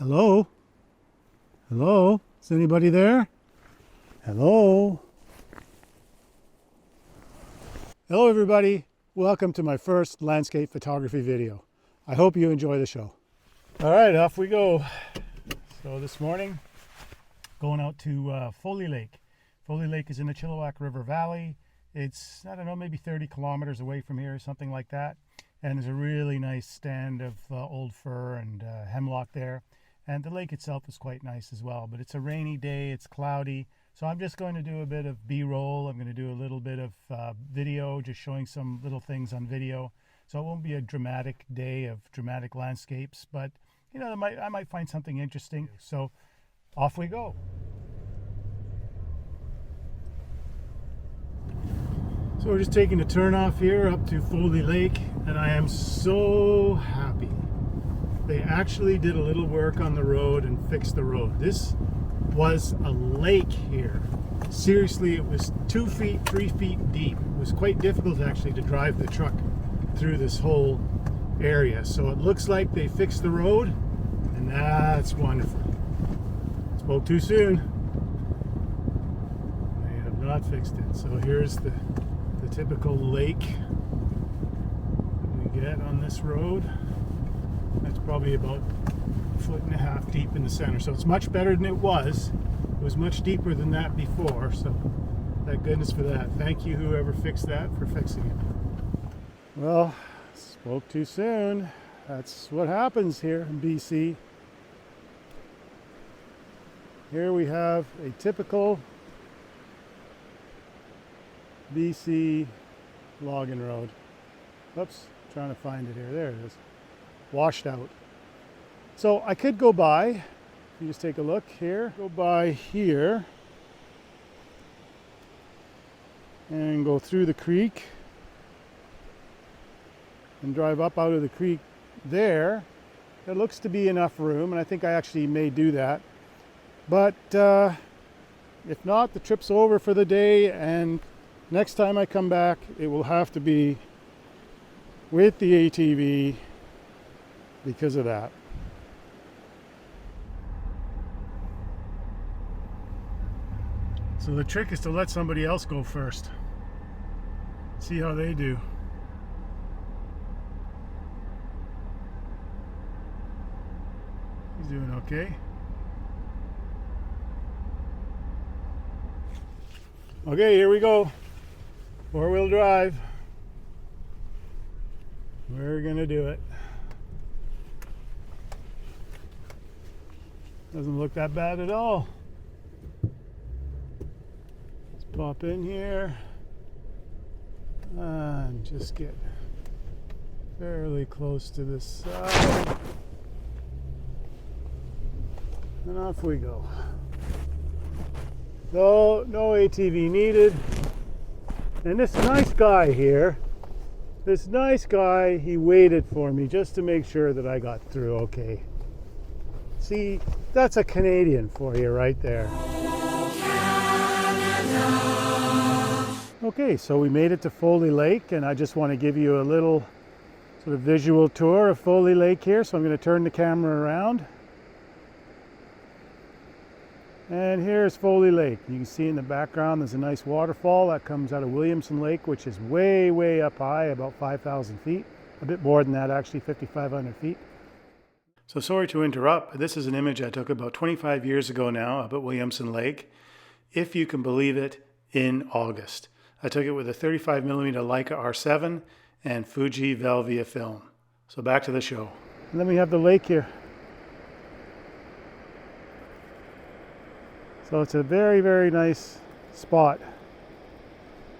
Hello? Hello? Is anybody there? Hello? Hello everybody. Welcome to my first landscape photography video. I hope you enjoy the show. All right, off we go. So this morning, going out to Foley Lake. Foley Lake is in the Chilliwack River Valley. It's, I don't know, maybe 30 kilometers away from here, something like that. And there's a really nice stand of old fir and hemlock there. And the lake itself is quite nice as well, but it's a rainy day, it's cloudy. So I'm just going to do a bit of B-roll. I'm going to do a little bit of video, just showing some little things on video. So it won't be a dramatic day of dramatic landscapes, but you know, I might find something interesting. So off we go. So we're just taking a turn off here up to Foley Lake, and I am so happy. They actually did a little work on the road and fixed the road. This was a lake here. Seriously, it was 2 feet, 3 feet deep. It was quite difficult actually to drive the truck through this whole area. So it looks like they fixed the road, and that's wonderful. Spoke too soon. They have not fixed it. So here's the typical lake that we get on this road. That's probably about 1.5 feet deep in the center. So it's much better than it was. It was much deeper than that before. So thank goodness for that. Thank you, whoever fixed that, for fixing it. Well, spoke too soon. That's what happens here in BC. Here we have a typical BC logging road. Oops, trying to find it here. There it is. Washed out. So I could go by, if you just take a look here, go by here and go through the creek and drive up out of the creek there. There looks to be enough room, and I think I actually may do that. But if not, the trip's over for the day, and next time I come back, it will have to be with the ATV because of that. So the trick is to let somebody else go first. See how they do. He's doing okay. Okay, here we go. 4-wheel drive. We're gonna do it. Doesn't look that bad at all. Let's pop in here and just get fairly close to this side. And off we go. No ATV needed. And this nice guy here, this nice guy, he waited for me just to make sure that I got through okay. See, that's a Canadian for you right there. Okay, so we made it to Foley Lake, and I just want to give you a little sort of visual tour of Foley Lake here. So I'm going to turn the camera around. And here's Foley Lake. You can see in the background there's a nice waterfall that comes out of Williamson Lake, which is way, way up high, about 5,000 feet. A bit more than that, actually, 5,500 feet. So sorry to interrupt, but this is an image I took about 25 years ago now up at Williamson Lake, if you can believe it, in August. I took it with a 35mm Leica R7 and Fuji Velvia film. So back to the show. And then we have the lake here. So it's a very, very nice spot.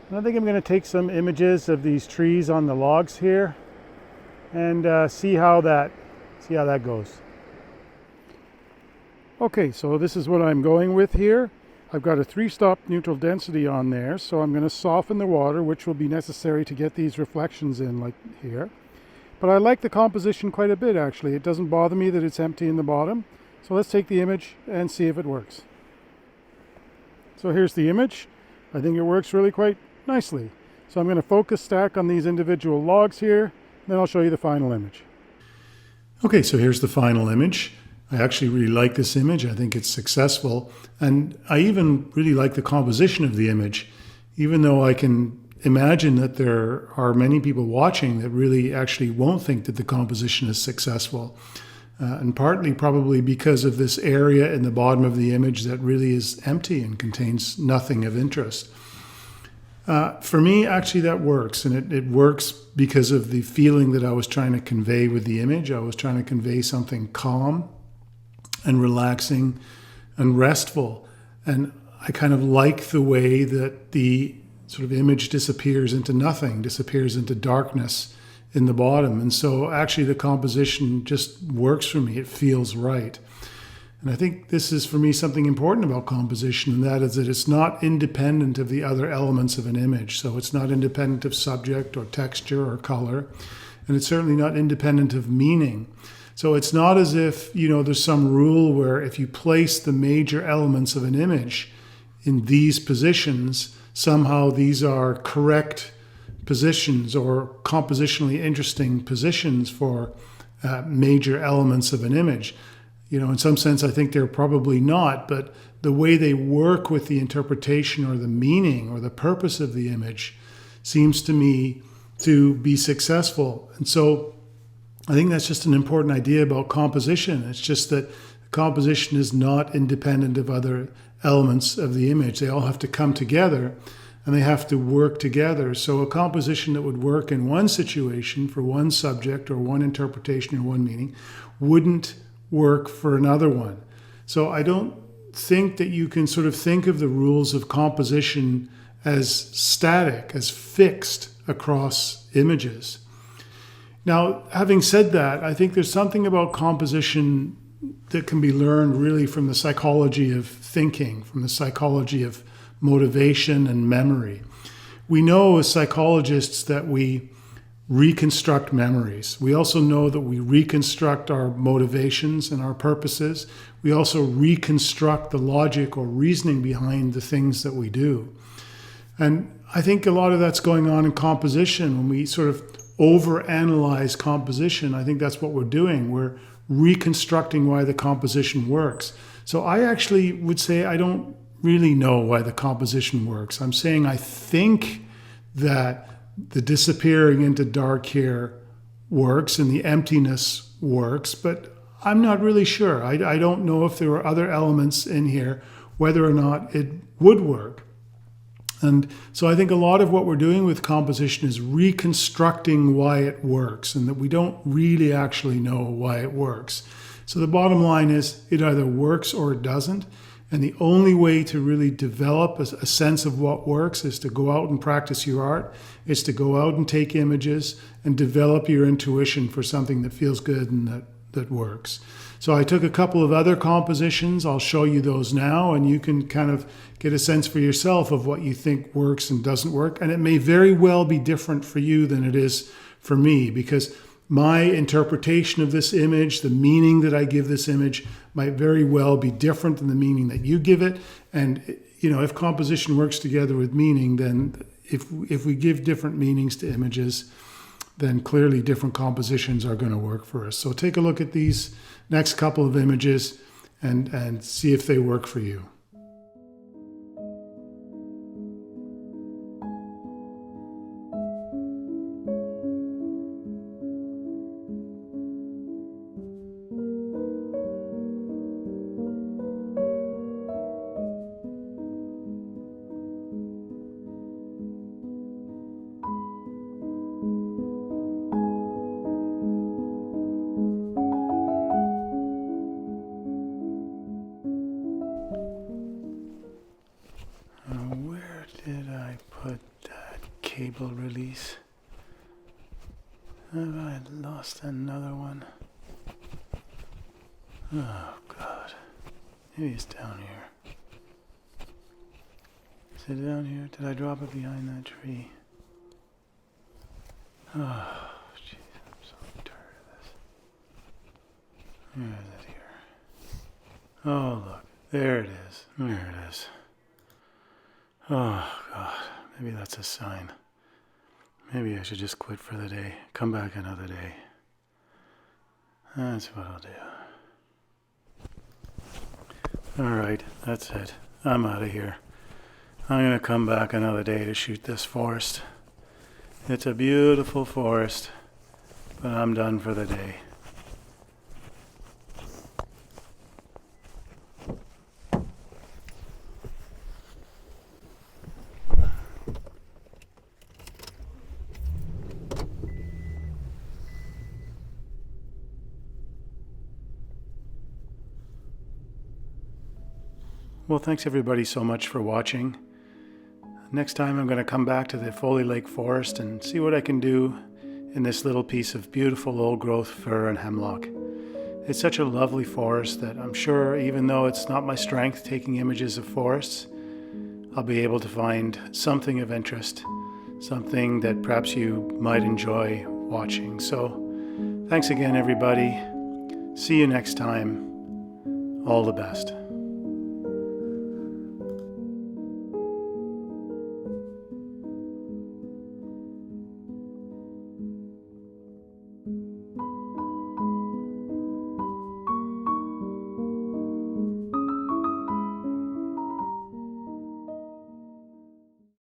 And I think I'm going to take some images of these trees on the logs here and see how that goes. Okay, so this is what I'm going with here. I've got a 3-stop neutral density on there, so I'm going to soften the water, which will be necessary to get these reflections in like here. But I like the composition quite a bit actually. It doesn't bother me that it's empty in the bottom. So let's take the image and see if it works. So here's the image. I think it works really quite nicely. So I'm going to focus stack on these individual logs here, then I'll show you the final image. Okay, so here's the final image. I actually really like this image. I think it's successful. And I even really like the composition of the image, even though I can imagine that there are many people watching that really actually won't think that the composition is successful. And partly probably because of this area in the bottom of the image that really is empty and contains nothing of interest. For me, actually, that works. And it works because of the feeling that I was trying to convey with the image. I was trying to convey something calm and relaxing and restful. And I kind of like the way that the sort of image disappears into nothing, disappears into darkness in the bottom. And so actually the composition just works for me. It feels right. And I think this is for me something important about composition, and that is that it's not independent of the other elements of an image. So it's not independent of subject or texture or color, and it's certainly not independent of meaning. So it's not as if, there's some rule where if you place the major elements of an image in these positions, somehow these are correct positions or compositionally interesting positions for major elements of an image. In some sense, I think they're probably not, but the way they work with the interpretation or the meaning or the purpose of the image seems to me to be successful. And so I think that's just an important idea about composition. It's just that composition is not independent of other elements of the image. They all have to come together and they have to work together. So a composition that would work in one situation for one subject or one interpretation or one meaning wouldn't work for another one. So I don't think that you can sort of think of the rules of composition as static, as fixed across images. Now, having said that, I think there's something about composition that can be learned really from the psychology of thinking, from the psychology of motivation and memory. We know as psychologists that we reconstruct memories. We also know that we reconstruct our motivations and our purposes. We also reconstruct the logic or reasoning behind the things that we do. And I think a lot of that's going on in composition. When we sort of overanalyze composition, I think that's what we're doing. We're reconstructing why the composition works. So I actually would say I don't really know why the composition works. I'm saying I think that the disappearing into dark here works and the emptiness works, but I'm not really sure. I don't know if there were other elements in here, whether or not it would work. And so I think a lot of what we're doing with composition is reconstructing why it works, and that we don't really actually know why it works. So the bottom line is it either works or it doesn't. And the only way to really develop a sense of what works is to go out and practice your art. It's to go out and take images and develop your intuition for something that feels good and that works. So I took a couple of other compositions. I'll show you those now, and you can kind of get a sense for yourself of what you think works and doesn't work. And it may very well be different for you than it is for me, because my interpretation of this image, the meaning that I give this image, might very well be different than the meaning that you give it. And if composition works together with meaning, then if we give different meanings to images, then clearly different compositions are going to work for us. So take a look at these next couple of images and see if they work for you. Where did I put that cable release? Have I lost another one? Oh God, maybe it's down here. Is it down here? Did I drop it behind that tree? Oh, jeez, I'm so tired of this. Where is it here? Oh, look, there it is. There it is. Oh, God, maybe that's a sign. Maybe I should just quit for the day. Come back another day. That's what I'll do. Alright, that's it. I'm out of here. I'm going to come back another day to shoot this forest. It's a beautiful forest, but I'm done for the day. Well, thanks everybody so much for watching. Next time I'm going to come back to the Foley Lake forest and see what I can do in this little piece of beautiful old growth fir and hemlock. It's such a lovely forest that I'm sure, even though it's not my strength taking images of forests, I'll be able to find something of interest, something that perhaps you might enjoy watching. So thanks again everybody. See you next time. All the best.